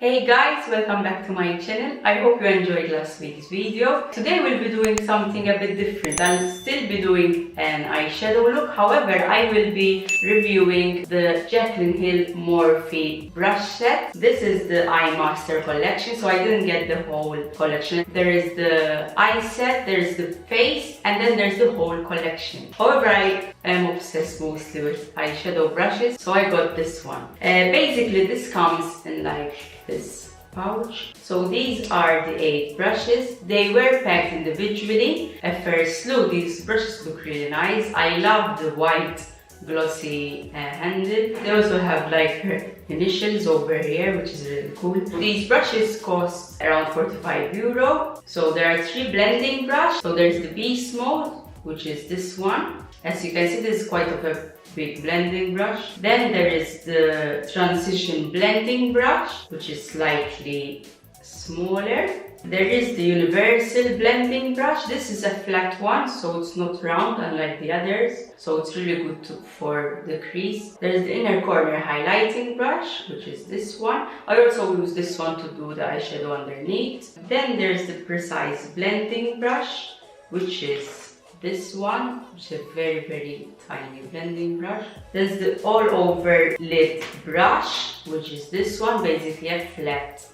Hey guys, welcome back to my channel. I hope you enjoyed last week's video. Today we'll be doing something a bit different. I'll still be doing an eyeshadow look. However, I will be reviewing the Jaclyn Hill Morphe brush set. This is the Eye Master collection, so I didn't get the whole collection. There is the eye set, there's the face, and then there's the whole collection. However, I am obsessed mostly with eyeshadow brushes, so I got this one. Basically, this comes in like this pouch. So these are the 8 brushes. They were packed individually. At first look, these brushes look really nice. I love the white glossy handle. They also have like her initials over here, which is really cool. These brushes cost around €45. So there are 3 blending brushes. So there's the Beast Mode, which is this one. As you can see, this is quite a big blending brush. Then there is the Transition blending brush, which is slightly smaller. There is the Universal blending brush. This is a flat one, so it's not round unlike the others. So it's really good for the crease. There's the inner corner highlighting brush, which is this one. I also use this one to do the eyeshadow underneath. Then there's the Precise blending brush, which is this one, which is a very tiny blending brush. There's the all over lid brush, which is this one, basically a flat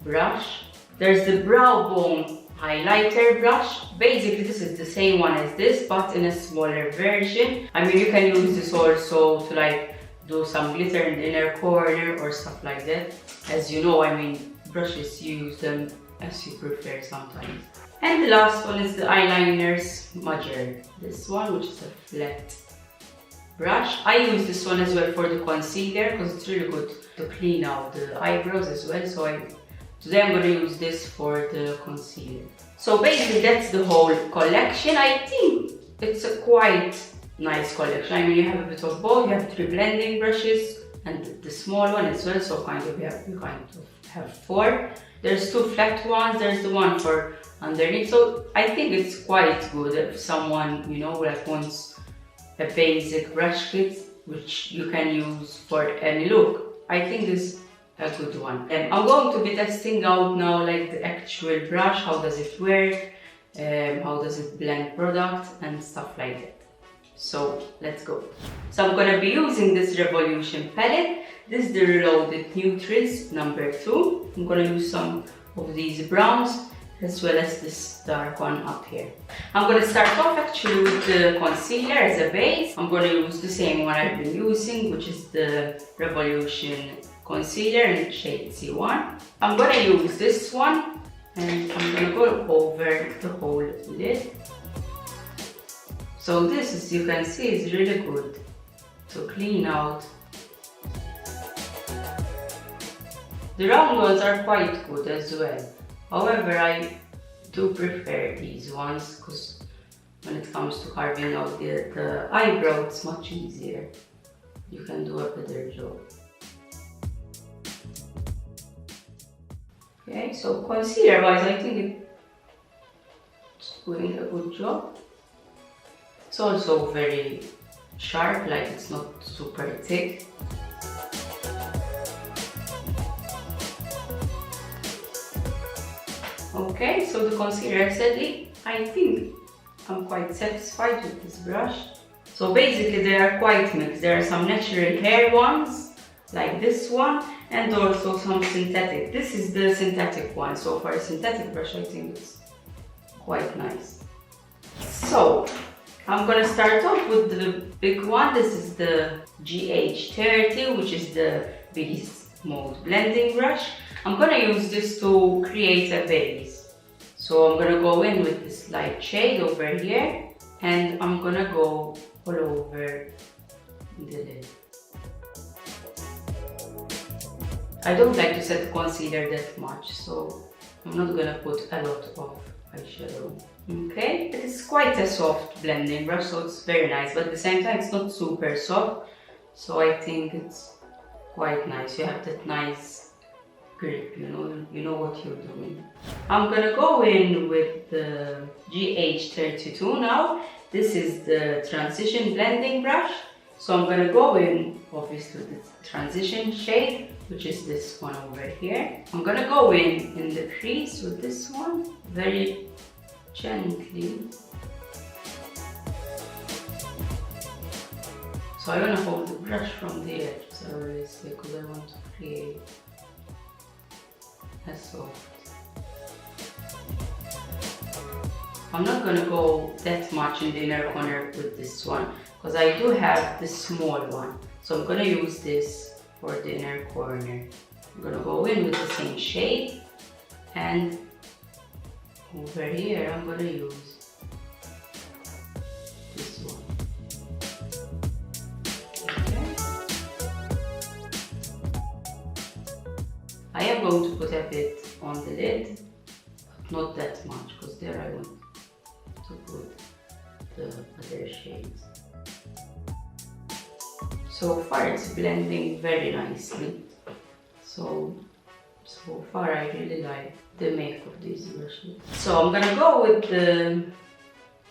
brush. There's the brow bone highlighter brush. Basically this is the same one as this, but in a smaller version. I mean, you can use this also to like do some glitter in the inner corner or stuff like that. As you know, I mean, brushes, you use them as you prefer sometimes. And the last one is the Eyeliner Smudge. This one, which is a flat brush. I use this one as well for the concealer because it's really good to clean out the eyebrows as well. So today I'm going to use this for the concealer. So basically that's the whole collection. I think it's a quite nice collection. I mean, you have a bit of both. You have 3 blending brushes and the small one as well. So you kind of have 4. There's 2 flat ones. There's the one for underneath. So I think it's quite good if someone, you know, like wants a basic brush kit which you can use for any look. I think this is a good one. I'm going to be testing out now like the actual brush, how does it work, how does it blend product and stuff like that. So let's go. So I'm gonna be using this Revolution palette. This is the Reloaded Neutrals number 2. I'm gonna use some of these browns as well as this dark one up here. I'm going to start off actually with the concealer as a base. I'm going to use the same one I've been using, which is the Revolution concealer in shade C1. I'm going to use this one and I'm going to go over the whole lid. So this, as you can see, is really good to clean out. The round ones are quite good as well. However, I do prefer these ones because when it comes to carving out the eyebrow, it's much easier. You can do a better job. Okay, so concealer wise, I think it's doing a good job. It's also very sharp, like it's not super thick. Okay, so the concealer said I think I'm quite satisfied with this brush. So basically they are quite mixed. There are some natural hair ones, like this one, and also some synthetic. This is the synthetic one, so for a synthetic brush I think it's quite nice. So I'm gonna start off with the big one. This is the GH30, which is the Beast Mode blending brush. I'm gonna use this to create a base. So I'm gonna go in with this light shade over here and I'm gonna go all over the lid. I don't like to set concealer that much, so I'm not gonna put a lot of eyeshadow. Okay, it is quite a soft blending brush, so it's very nice, but at the same time it's not super soft, so I think it's quite nice. You have that nice grip, you know what you're doing. I'm gonna go in with the GH32 now. This is the Transition blending brush. So I'm gonna go in obviously with the Transition shade which is this one over here. I'm gonna go in the crease with this one, very gently. So I want to hold the brush from the edge, as I always say, because I want to create a soft. I'm not going to go that much in the inner corner with this one, because I do have the small one. So I'm going to use this for the inner corner. I'm going to go in with the same shade, and over here I'm going to use this one. I am going to put a bit on the lid, but not that much, because there I want to put the other shades. So far it's blending very nicely. So far I really like the make of these brushes. So I'm gonna go with the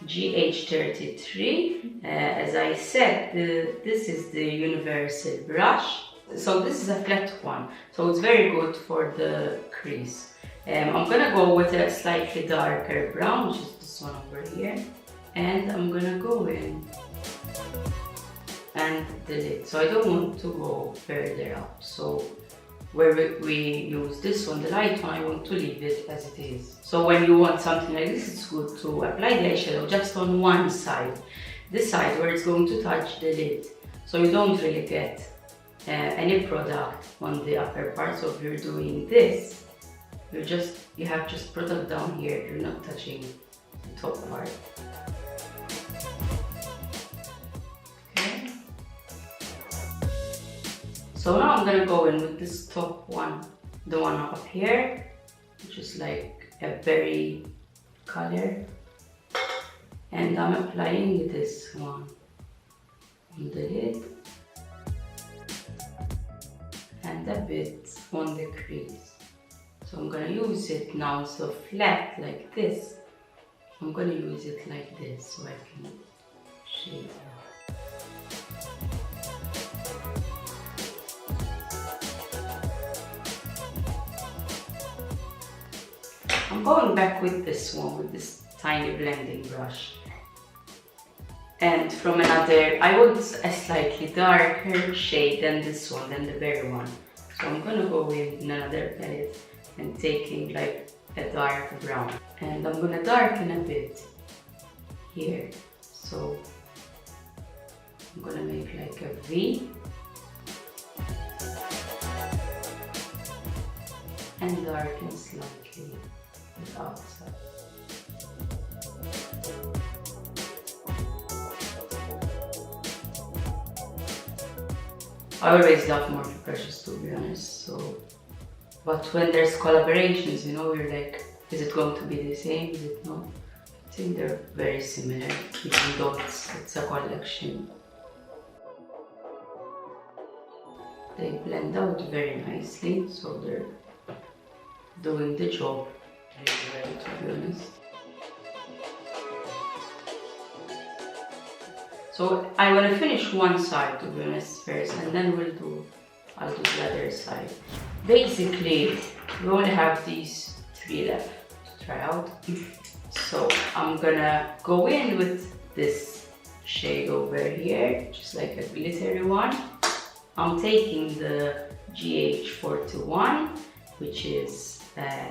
GH33. As I said, this is the universal brush. So this is a flat one, so it's very good for the crease. I'm gonna go with a slightly darker brown, which is this one over here, and I'm gonna go in and the lid. So I don't want to go further up. So where we use this one, the light one, I want to leave it as it is. So when you want something like this, it's good to apply the eyeshadow just on one side, this side where it's going to touch the lid, so you don't really get any product on the upper part. So if you're doing this, you have just product down here, you're not touching the top part. Okay. So now I'm gonna go in with this top one, the one up here, which is like a berry color, and I'm applying this one on the lid and a bit on the crease. So I'm gonna use it now, so flat like this. I'm gonna use it like this so I can shade it. I'm going back with this one, with this tiny blending brush. And from another, I want a slightly darker shade than this one, than the berry one. So I'm gonna go in another palette and taking like a dark brown. And I'm gonna darken a bit here. So I'm gonna make like a V. And darken slightly the outside. I always love Morphe brushes, to be honest. So, but when there's collaborations, you know, you're like, is it going to be the same? Is it not? I think they're very similar, even though it's a collection. They blend out very nicely, so they're doing the job really well, to be honest. So I want to finish one side, to be honest, first, and then I'll do the other side. Basically, we only have these 3 left to try out. So I'm gonna go in with this shade over here, just like a glittery one. I'm taking the GH41, which is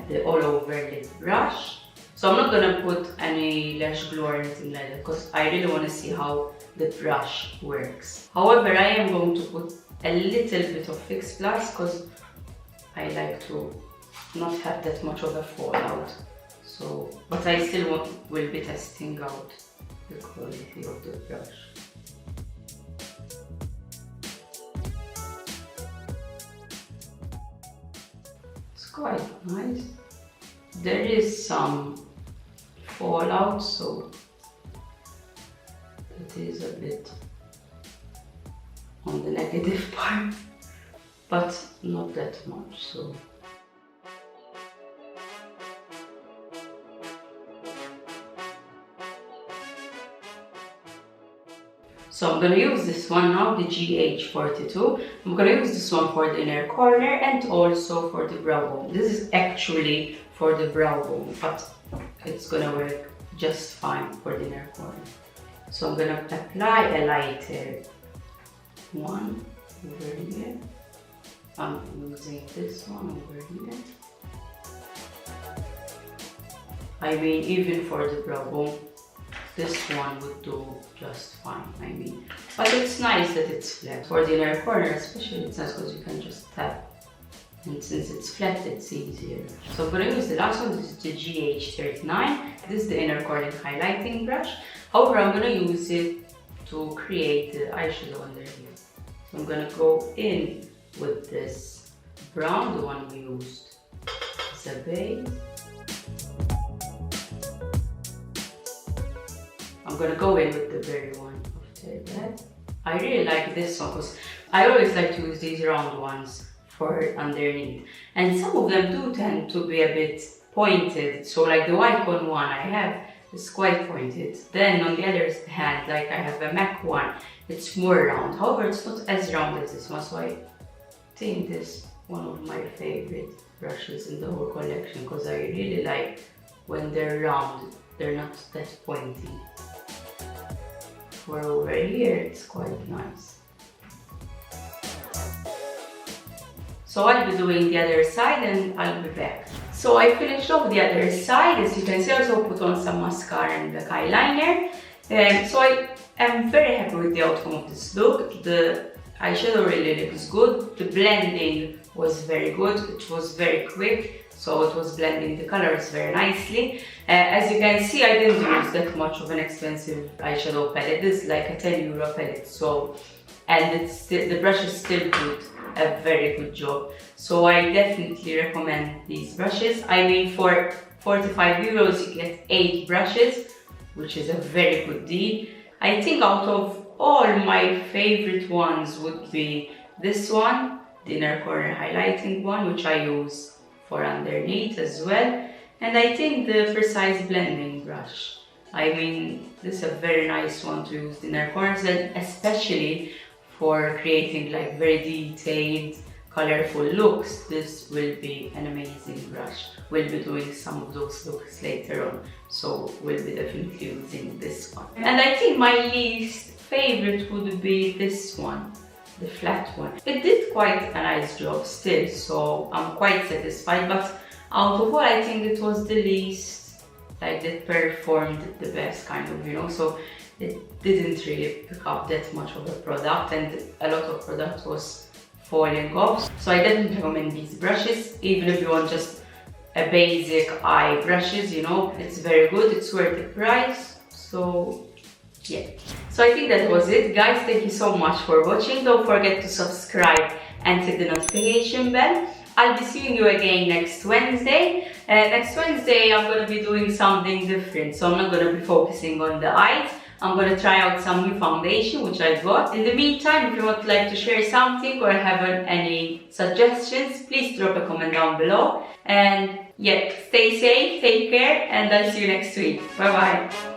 the all over lid brush. So I'm not gonna put any lash glue or anything like that, because I really want to see how the brush works. However, I am going to put a little bit of Fix Plus, because I like to not have that much of a fallout. So, but I still will be testing out the quality of the brush. It's quite nice. There is some fallout, so it is a bit on the negative part, but not that much. So I'm gonna use this one now, the GH42. I'm gonna use this one for the inner corner and also for the brow bone. This is actually for the brow bone, but it's gonna work just fine for the inner corner. So I'm gonna apply a lighter one over here. I'm using this one over here. I mean, even for the brow bone, this one would do just fine, I mean. But it's nice that it's flat. For the inner corner especially, it's nice because you can just tap. And since it's flat, it's easier. So I'm going to use the last one. This is the GH39. This is the inner corner highlighting brush. However, I'm going to use it to create the eyeshadow underneath. So I'm going to go in with this brown, the one we used as a base. I'm gonna go in with the berry one after that. I really like this one because I always like to use these round ones for underneath. And some of them do tend to be a bit pointed. So like the white one I have is quite pointed. Then on the other hand, like I have a MAC one, it's more round. However, it's not as round as this one. So I think this is one of my favorite brushes in the whole collection because I really like when they're round, they're not that pointy. For over here, it's quite nice. So I'll be doing the other side and I'll be back. So I finished off the other side. As you can see, I also put on some mascara and black eyeliner. So I am very happy with the outcome of this look. The eyeshadow really looks good. The blending was very good. It was very quick. So it was blending the colors very nicely. As you can see, I didn't use that much of an expensive eyeshadow palette. This is like a 10 euro palette. So, and it's still, the brush is still good, a very good job. So I definitely recommend these brushes. I mean, for 45 euros you get 8 brushes, which is a very good deal. I think out of all, my favorite ones would be this one, the inner corner highlighting one, which I use for underneath as well, and I think the precise blending brush. I mean, this is a very nice one to use in inner corners, and especially for creating like very detailed, colorful looks. This will be an amazing brush. We'll be doing some of those looks later on, so we'll be definitely using this one. And I think my least favorite would be this one, the flat one. It did quite a nice job still, so I'm quite satisfied, but out of all, I think it was the least, like it performed the best kind of, you know, so it didn't really pick up that much of a product, and a lot of product was falling off. So I definitely recommend these brushes, even if you want just a basic eye brushes, you know, it's very good, it's worth the price. So yeah, so I think that was it, guys. Thank you so much for watching. Don't forget to subscribe and hit the notification bell. I'll be seeing you again next Wednesday. Next Wednesday I'm going to be doing something different, so I'm not going to be focusing on the eyes. I'm going to try out some new foundation which I got. In the meantime, if you would like to share something or have any suggestions, please drop a comment down below. And yeah, stay safe, take care, and I'll see you next week. Bye bye.